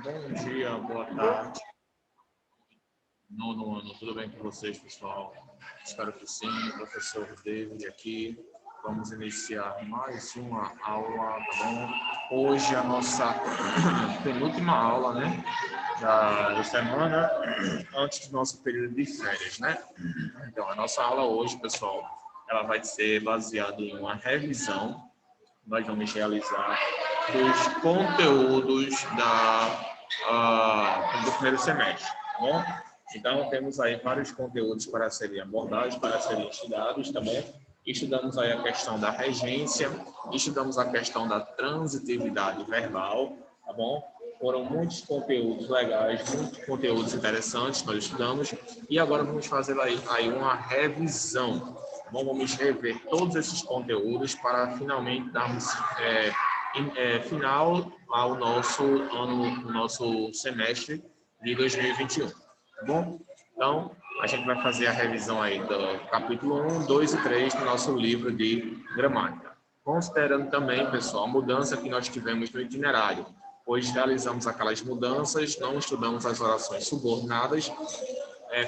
Bom dia, boa tarde. Nono ano, tudo bem com vocês, pessoal? Espero que sim. Professor David aqui. Vamos iniciar mais uma aula, tá bom? Hoje a nossa penúltima aula, né? Da semana, antes do nosso período de férias, né? Então, a nossa aula hoje, pessoal, ela vai ser baseada em uma revisão. Nós vamos realizar dos conteúdos do primeiro semestre, tá bom? Então, temos aí vários conteúdos para serem abordados, para serem estudados, tá bom? Estudamos aí a questão da regência, estudamos a questão da transitividade verbal, tá bom? Foram muitos conteúdos legais, muitos conteúdos interessantes que nós estudamos, e agora vamos fazer aí uma revisão, tá bom? Vamos rever todos esses conteúdos para finalmente darmos final ao nosso ano, nosso semestre de 2021, tá bom? Então, a gente vai fazer a revisão aí do capítulo 1, 2 e 3 do nosso livro de gramática. Considerando também, pessoal, a mudança que nós tivemos no itinerário, pois realizamos aquelas mudanças, não estudamos as orações subordinadas,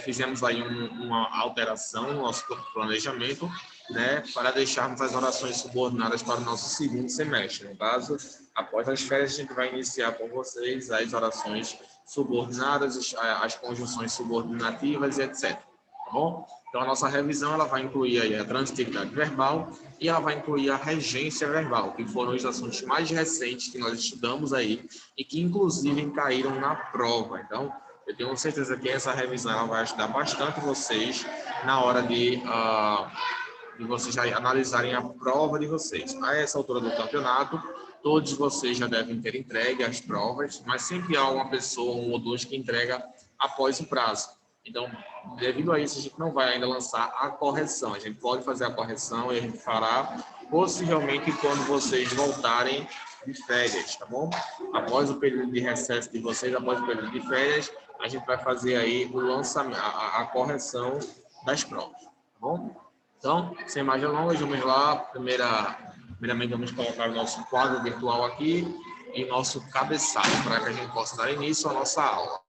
fizemos aí uma alteração no nosso planejamento, né, para deixarmos as orações subordinadas para o nosso segundo semestre. No caso, após as férias, a gente vai iniciar com vocês as orações subordinadas, as conjunções subordinativas e etc. Tá bom? Então, a nossa revisão ela vai incluir aí a transitividade verbal e ela vai incluir a regência verbal, que foram os assuntos mais recentes que nós estudamos aí e que, inclusive, caíram na prova. Então, eu tenho certeza que essa revisão ela vai ajudar bastante vocês na hora de vocês já analisarem a prova de vocês. A essa altura do campeonato, todos vocês já devem ter entregue as provas, mas sempre há uma pessoa, um ou dois, que entrega após o prazo. Então, devido a isso, a gente não vai ainda lançar a correção. A gente pode fazer a correção e a gente fará possivelmente quando vocês voltarem de férias, tá bom? Após o período de recesso de vocês, após o período de férias, a gente vai fazer aí o lançamento, a correção das provas, tá bom? Então, sem mais delongas, vamos lá. Primeiramente, vamos colocar o nosso quadro virtual aqui e nosso cabeçalho, para que a gente possa dar início à nossa aula.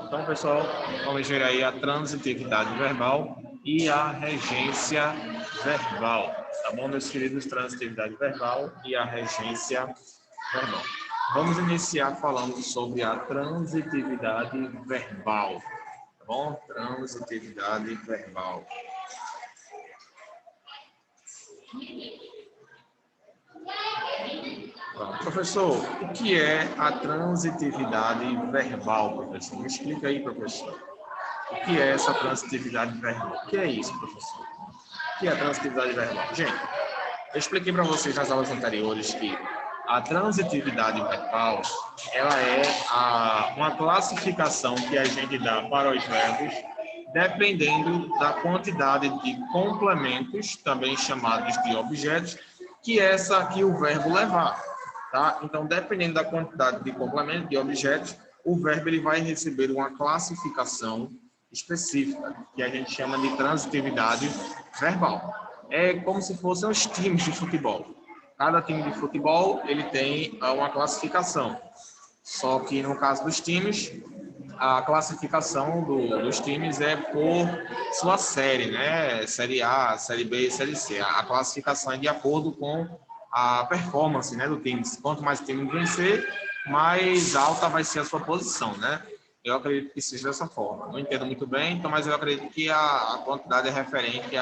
Então, pessoal, vamos ver aí a transitividade verbal e a regência verbal. Tá bom, meus queridos? Transitividade verbal e a regência verbal. Vamos iniciar falando sobre a transitividade verbal. Tá bom? Transitividade verbal. Professor, o que é a transitividade verbal, professor? Me explica aí, professor. O que é essa transitividade verbal? O que é isso, professor? O que é a transitividade verbal? Gente, eu expliquei para vocês nas aulas anteriores que a transitividade verbal ela é uma classificação que a gente dá para os verbos dependendo da quantidade de complementos, também chamados de objetos, que o verbo levar. Tá? Então, dependendo da quantidade de complementos, de objetos, o verbo ele vai receber uma classificação específica, que a gente chama de transitividade verbal. É como se fossem os times de futebol. Cada time de futebol ele tem uma classificação. Só que no caso dos times, a classificação dos times é por sua série, né? Série A, Série B, Série C. A classificação é de acordo com a performance, né, do time. Quanto mais o time vencer, mais alta vai ser a sua posição, né? Eu acredito que seja dessa forma. Não entendo muito bem, então, mas eu acredito que a quantidade é referente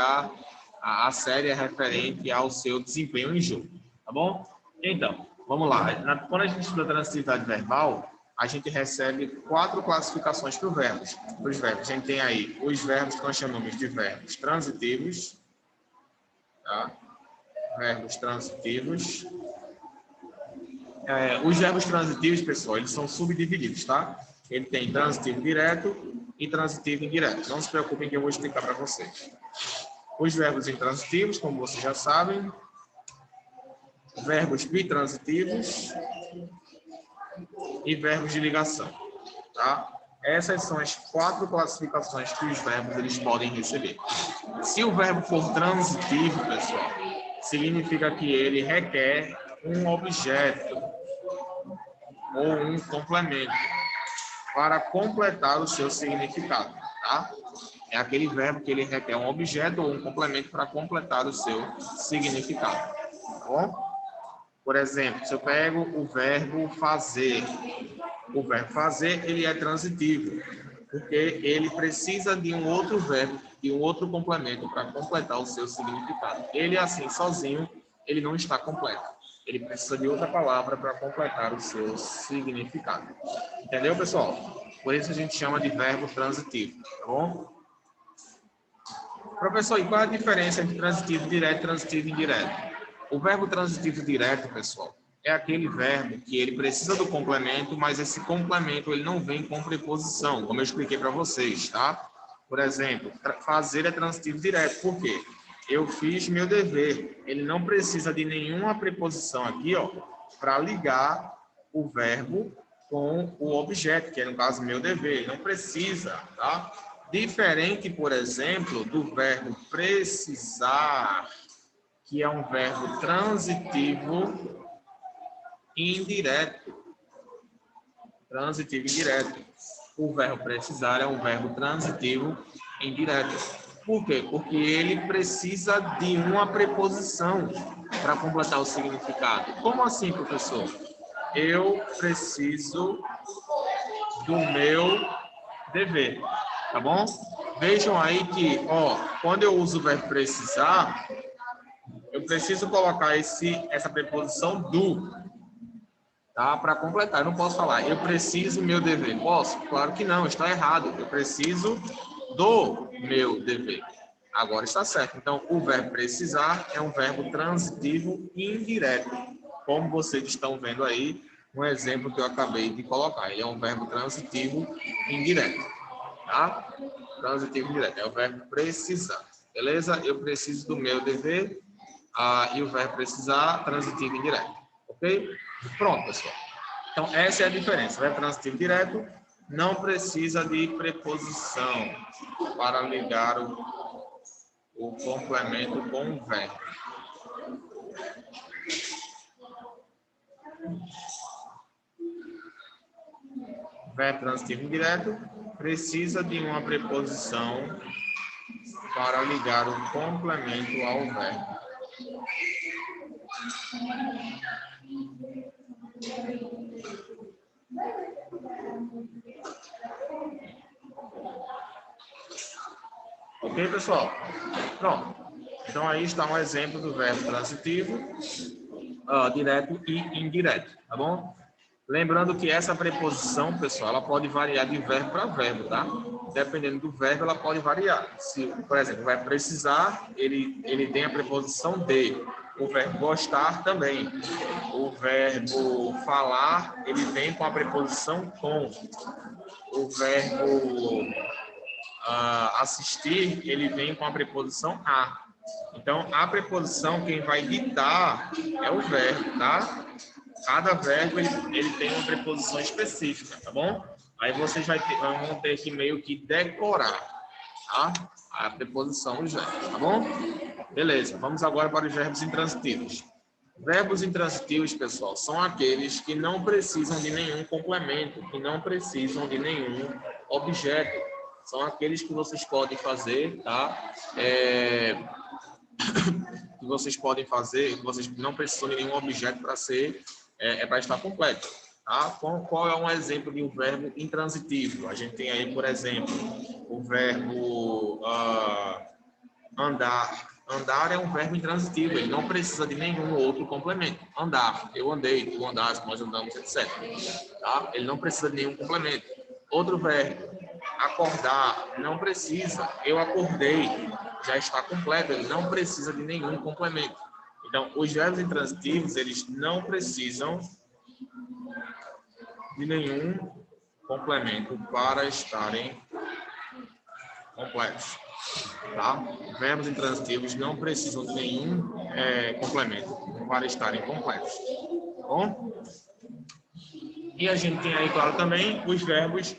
a série é referente ao seu desempenho em jogo, tá bom? Então, vamos lá. Quando a gente estuda transitividade verbal, a gente recebe 4 classificações para os verbos. A gente tem aí os verbos que nós chamamos de verbos transitivos, tá? Verbos transitivos. Os verbos transitivos, pessoal, eles são subdivididos, tá? Ele tem transitivo direto e transitivo indireto. Não se preocupem que eu vou explicar para vocês. Os verbos intransitivos, como vocês já sabem, verbos bitransitivos e verbos de ligação, tá? Essas são as 4 classificações que os verbos eles podem receber. Se o verbo for transitivo, pessoal, significa que ele requer um objeto ou um complemento para completar o seu significado, tá? É aquele verbo que ele requer um objeto ou um complemento para completar o seu significado, tá bom? Por exemplo, se eu pego o verbo fazer, o verbo fazer ele é transitivo, porque ele precisa de um outro verbo, de um outro complemento para completar o seu significado. Ele assim, sozinho, ele não está completo. Ele precisa de outra palavra para completar o seu significado. Entendeu, pessoal? Por isso a gente chama de verbo transitivo, tá bom? Professor, e qual é a diferença entre transitivo direto e transitivo indireto? O verbo transitivo direto, pessoal, é aquele verbo que ele precisa do complemento, mas esse complemento ele não vem com preposição, como eu expliquei para vocês, tá? Por exemplo, fazer é transitivo direto. Por quê? Eu fiz meu dever. Ele não precisa de nenhuma preposição aqui, ó, para ligar o verbo com o objeto, que é, no caso, meu dever. Ele não precisa, tá? Diferente, por exemplo, do verbo precisar, que é um verbo transitivo indireto. Transitivo indireto. O verbo precisar é um verbo transitivo indireto. Por quê? Porque ele precisa de uma preposição para completar o significado. Como assim, professor? Eu preciso do meu dever, tá bom? Vejam aí que, ó, quando eu uso o verbo precisar, eu preciso colocar essa preposição do, tá? Para completar. Eu não posso falar, eu preciso meu dever. Posso? Claro que não, está errado. Eu preciso do meu dever. Agora está certo. Então, o verbo precisar é um verbo transitivo indireto. Como vocês estão vendo aí, um exemplo que eu acabei de colocar. Ele é um verbo transitivo indireto, tá? Transitivo indireto. É o verbo precisar. Beleza? Eu preciso do meu dever. E o verbo precisar, transitivo indireto. Ok? Pronto, pessoal. Então, essa é a diferença. O verbo transitivo direto não precisa de preposição para ligar o complemento com o verbo. O verbo transitivo indireto precisa de uma preposição para ligar o complemento ao verbo. Ok, pessoal? Pronto. Então, aí está um exemplo do verbo transitivo, direto e indireto, tá bom? Lembrando que essa preposição, pessoal, ela pode variar de verbo para verbo, tá? Dependendo do verbo, ela pode variar. Se, por exemplo, o verbo precisar, ele tem a preposição de. O verbo gostar também. O verbo falar, ele vem com a preposição com. O verbo assistir, ele vem com a preposição a. Então, a preposição, quem vai ditar é o verbo, tá? Cada verbo, ele tem uma preposição específica, tá bom? Aí vocês vão ter que meio que decorar, tá? A preposição dos verbos, tá bom? Beleza, vamos agora para os verbos intransitivos. Verbos intransitivos, pessoal, são aqueles que não precisam de nenhum complemento, que não precisam de nenhum objeto. São aqueles que vocês podem fazer, tá? Que vocês podem fazer, que vocês não precisam de nenhum objeto para ser, para estar completo. Tá? Qual é um exemplo de um verbo intransitivo? A gente tem aí, por exemplo, o verbo andar. Andar é um verbo intransitivo, ele não precisa de nenhum outro complemento. Andar, eu andei, tu andaste, nós andamos, etc. Tá? Ele não precisa de nenhum complemento. Outro verbo, acordar, não precisa. Eu acordei, já está completo, ele não precisa de nenhum complemento. Então, os verbos intransitivos, eles não precisam de nenhum complemento para estarem completos. Tá? Verbos intransitivos não precisam de nenhum complemento para estarem completos. Tá bom? E a gente tem aí, claro, também os verbos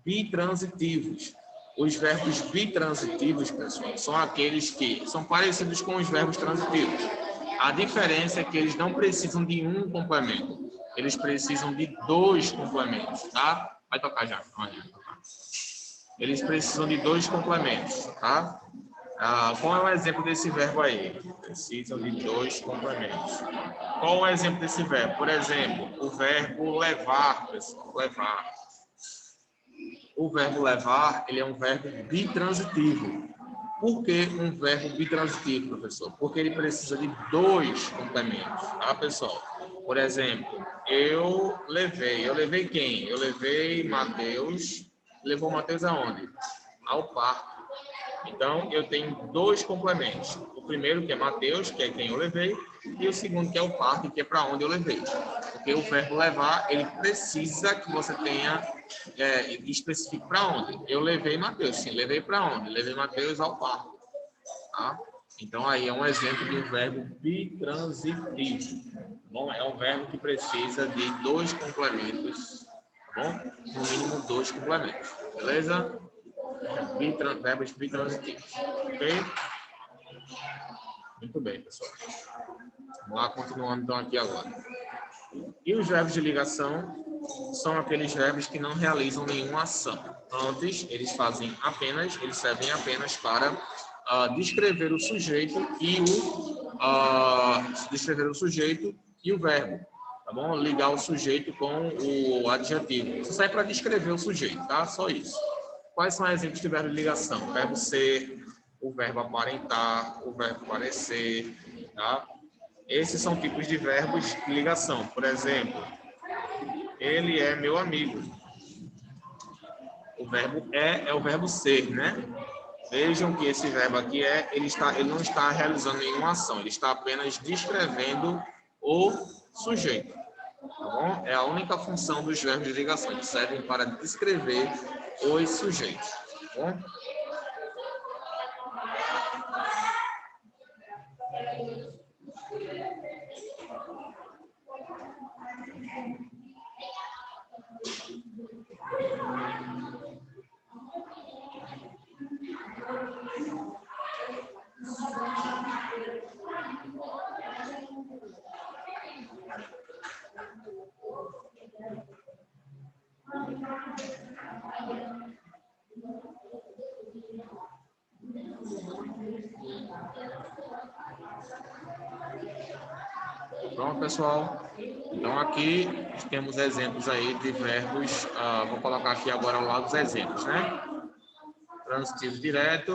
bitransitivos. Os verbos bitransitivos, pessoal, são aqueles que são parecidos com os verbos transitivos. A diferença é que eles não precisam de um complemento. Eles precisam de dois complementos, tá? Vai tocar já. Eles precisam de dois complementos, tá? Qual é o exemplo desse verbo aí? Precisam de dois complementos. Qual é o exemplo desse verbo? Por exemplo, o verbo levar, pessoal, levar. O verbo levar, ele é um verbo bitransitivo. Por que um verbo bitransitivo, professor? Porque ele precisa de dois complementos, tá, pessoal? Por exemplo, eu levei quem? Eu levei Mateus. Levou Mateus aonde? Ao parque. Então, eu tenho dois complementos. O primeiro, que é Mateus, que é quem eu levei, e o segundo, que é o parque, que é para onde eu levei. Porque o verbo levar, ele precisa que você tenha especifique para onde. Eu levei Mateus. Sim, levei para onde? Levei Mateus ao parque. Tá? Então, aí é um exemplo de um verbo bitransitivo. Bom, é um verbo que precisa de dois complementos. Tá bom? No mínimo, dois complementos. Beleza? Verbos bitransitivos. Ok? Muito bem, pessoal. Vamos lá, continuando então aqui agora. E os verbos de ligação são aqueles verbos que não realizam nenhuma ação. Antes, eles servem apenas para descrever o sujeito e o verbo. Tá bom? Ligar o sujeito com o adjetivo. Isso serve para descrever o sujeito, tá? Só isso. Quais são exemplos de verbo de ligação? O verbo ser, o verbo aparentar, o verbo parecer, tá? Esses são tipos de verbos de ligação. Por exemplo, ele é meu amigo. O verbo é o verbo ser, né? Vejam que esse verbo aqui ele não está realizando nenhuma ação, ele está apenas descrevendo o sujeito. Tá bom? É a única função dos verbos de ligação, eles servem para descrever os sujeitos. Tá bom? Pronto, pessoal. Então, aqui temos exemplos aí de verbos. Vou colocar aqui agora ao lado os exemplos, né? Transitivo direto.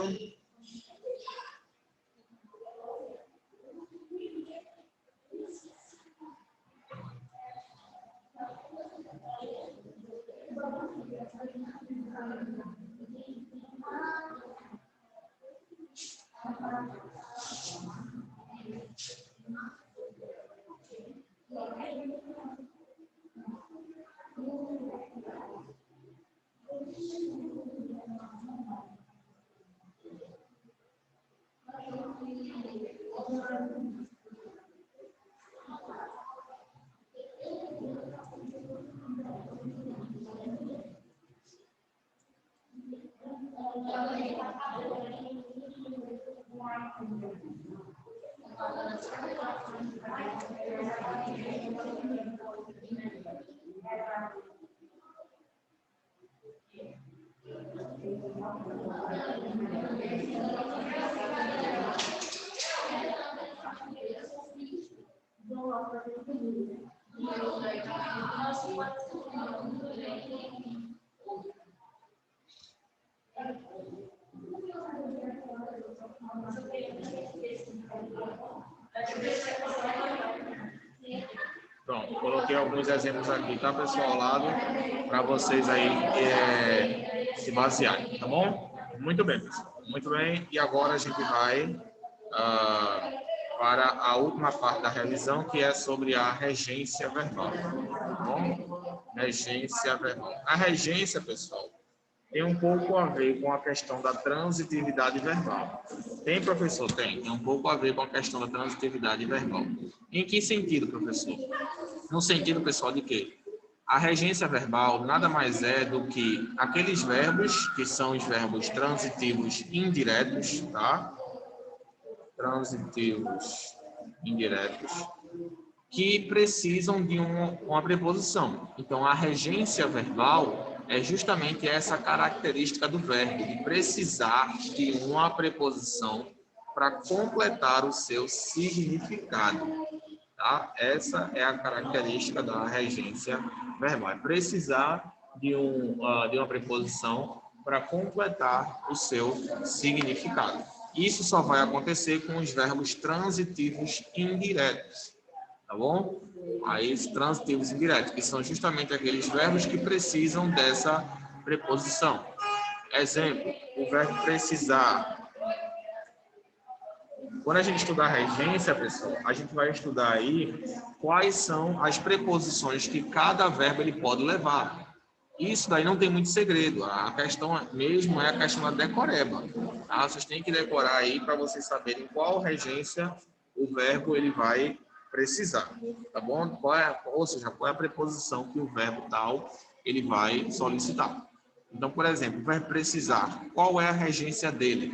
Pronto, coloquei alguns exemplos aqui, tá, pessoal, ao lado, para vocês aí se basearem, tá bom? Muito bem, pessoal. Muito bem, e agora a gente vai para a última parte da revisão, que é sobre a regência verbal, tá bom? Regência verbal. A regência, pessoal, tem um pouco a ver com a questão da transitividade verbal. Tem, professor? Tem. Tem um pouco a ver com a questão da transitividade verbal. Em que sentido, professor? No sentido, pessoal, de que a regência verbal nada mais é do que aqueles verbos que são os verbos transitivos indiretos, tá? Transitivos indiretos, que precisam de uma preposição. Então, a regência verbal é justamente essa característica do verbo, de precisar de uma preposição para completar o seu significado. Tá? Essa é a característica da regência verbal, é precisar de uma preposição para completar o seu significado. Isso só vai acontecer com os verbos transitivos indiretos, tá bom? Aí, os transitivos indiretos, que são justamente aqueles verbos que precisam dessa preposição. Exemplo, o verbo precisar. Quando a gente estudar a regência, pessoal, a gente vai estudar aí quais são as preposições que cada verbo ele pode levar. Isso daí não tem muito segredo. A questão mesmo é a questão da decoreba. Tá? Vocês têm que decorar aí para vocês saberem qual regência o verbo ele vai precisar. Tá bom? Ou seja, qual é a preposição que o verbo tal ele vai solicitar. Então, por exemplo, o verbo precisar, qual é a regência dele?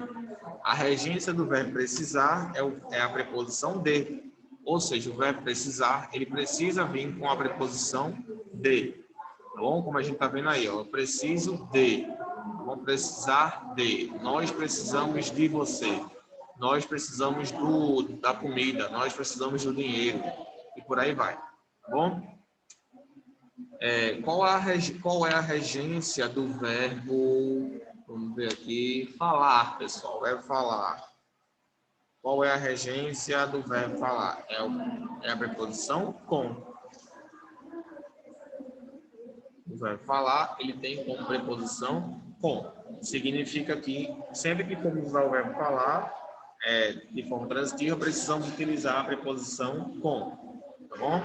A regência do verbo precisar é a preposição de. Ou seja, o verbo precisar, ele precisa vir com a preposição de. Tá bom? Como a gente está vendo aí, ó, eu preciso de. Vamos precisar de. Nós precisamos de você. Nós precisamos da comida. Nós precisamos do dinheiro. E por aí vai. Tá bom? Qual é a regência do verbo? Vamos ver aqui. Falar, pessoal. Verbo falar. Qual é a regência do verbo falar? É a preposição com. O verbo falar, ele tem como preposição com. Significa que sempre que formos usar o verbo falar, de forma transitiva, precisamos utilizar a preposição com. Tá bom?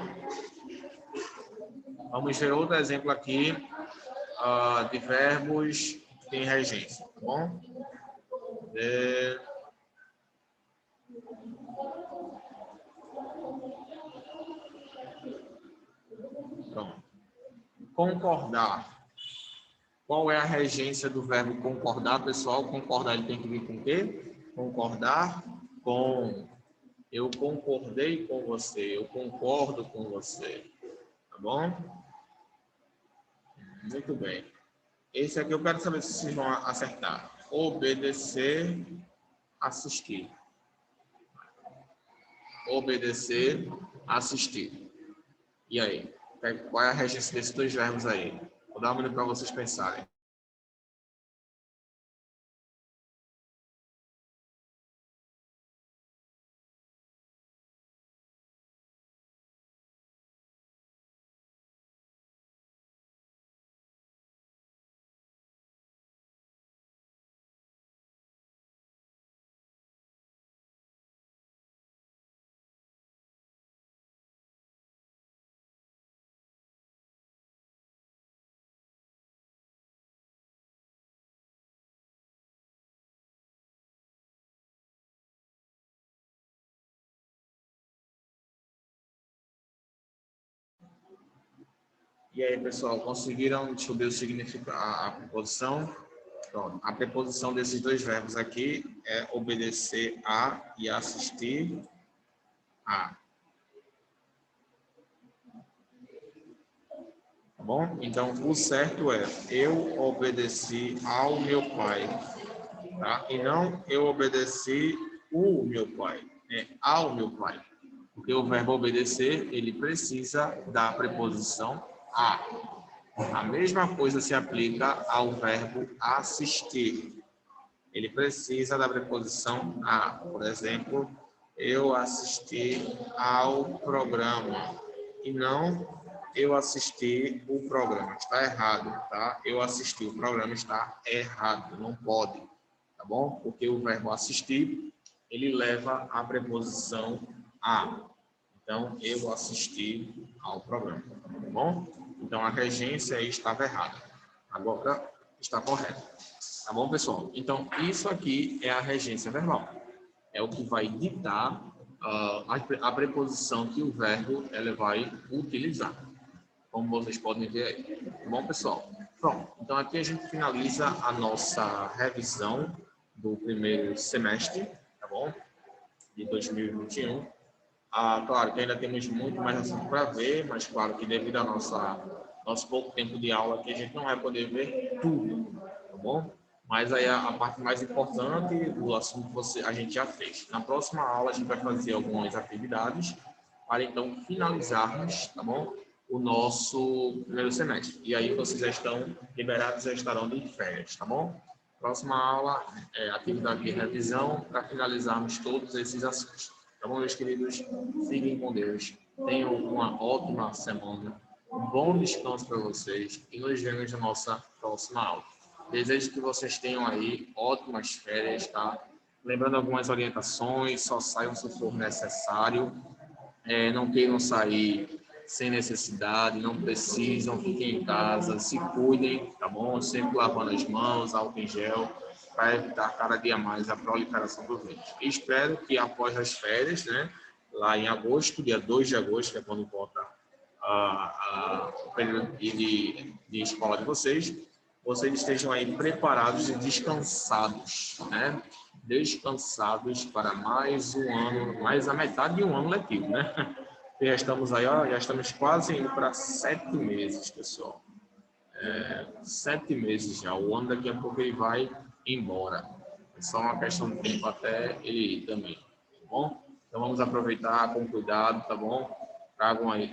Vamos ver outro exemplo aqui de verbos que têm regência. Tá bom? Pronto. Concordar. Qual é a regência do verbo concordar, pessoal? Concordar ele tem que vir com o quê? Concordar com. Eu concordei com você. Eu concordo com você. Tá bom? Muito bem. Esse aqui eu quero saber se vocês vão acertar. Obedecer, assistir. Obedecer, assistir. E aí? Qual é a regência desses dois verbos aí? Vou dar um minuto para vocês pensarem. E aí, pessoal, conseguiram descobrir o significado, a preposição? Pronto. A preposição desses dois verbos aqui é obedecer a e assistir a. Tá bom? Então, o certo é eu obedeci ao meu pai, tá? E não eu obedeci o meu pai, é ao meu pai. Porque o verbo obedecer, ele precisa da preposição a. A mesma coisa se aplica ao verbo assistir. Ele precisa da preposição a. Por exemplo, eu assisti ao programa e não eu assisti o programa. Está errado, tá? Eu assisti o programa está errado, não pode, tá bom? Porque o verbo assistir, ele leva a preposição a. Então, eu assisti ao programa, tá bom? Então, a regência aí estava errada. Agora está correta. Tá bom, pessoal? Então, isso aqui é a regência verbal. É o que vai ditar a preposição que o verbo ele vai utilizar. Como vocês podem ver aí. Tá bom, pessoal? Pronto. Então, aqui a gente finaliza a nossa revisão do primeiro semestre, tá bom? De 2021. Claro que ainda temos muito mais assunto para ver, mas claro que devido ao nosso pouco tempo de aula aqui, a gente não vai poder ver tudo, tá bom? Mas aí a parte mais importante do assunto a gente já fez. Na próxima aula a gente vai fazer algumas atividades para então finalizarmos, tá bom? O nosso primeiro semestre. E aí vocês já estão liberados, já estarão de férias, tá bom? Próxima aula é atividade de revisão para finalizarmos todos esses assuntos. Tá bom, meus queridos? Fiquem com Deus. Tenham uma ótima semana. Um bom descanso para vocês. E nos vemos na nossa próxima aula. Desejo que vocês tenham aí ótimas férias, tá? Lembrando algumas orientações, só saiam se for necessário. Não queiram sair sem necessidade, não precisam, fiquem em casa, se cuidem, tá bom? Sempre lavando as mãos, álcool em gel, para evitar cada dia mais a proliferação do vírus. Espero que após as férias, né, lá em agosto, dia 2 de agosto, que é quando volta o período de escola de vocês estejam aí preparados e descansados, né? Descansados para mais um ano, mais a metade de um ano letivo, né? Já estamos aí, já estamos quase indo para 7 meses, pessoal. 7 meses já. O ano daqui a pouco ele vai embora. É só uma questão de tempo até ele ir também, tá bom? Então vamos aproveitar com cuidado, tá bom? Tragam aí,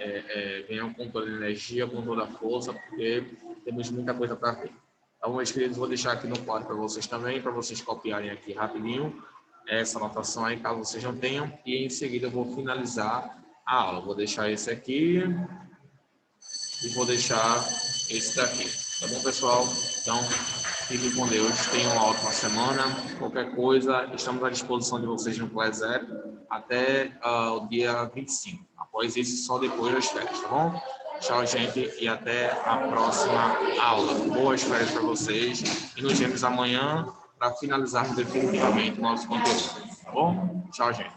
venham com toda a energia, com toda a força, porque temos muita coisa para ver. Então, meus queridos, vou deixar aqui no quadro para vocês também, para vocês copiarem aqui rapidinho essa anotação aí, caso vocês não tenham, e em seguida eu vou finalizar a aula. Vou deixar esse aqui e vou deixar esse daqui. Tá bom, pessoal? Então, fiquem com Deus, tenham uma ótima semana. Qualquer coisa, estamos à disposição de vocês no Class App até o dia 25. Após isso, só depois das férias, tá bom? Tchau, gente, e até a próxima aula. Boas férias para vocês e nos vemos amanhã para finalizarmos definitivamente o nosso conteúdo, tá bom? Tchau, gente.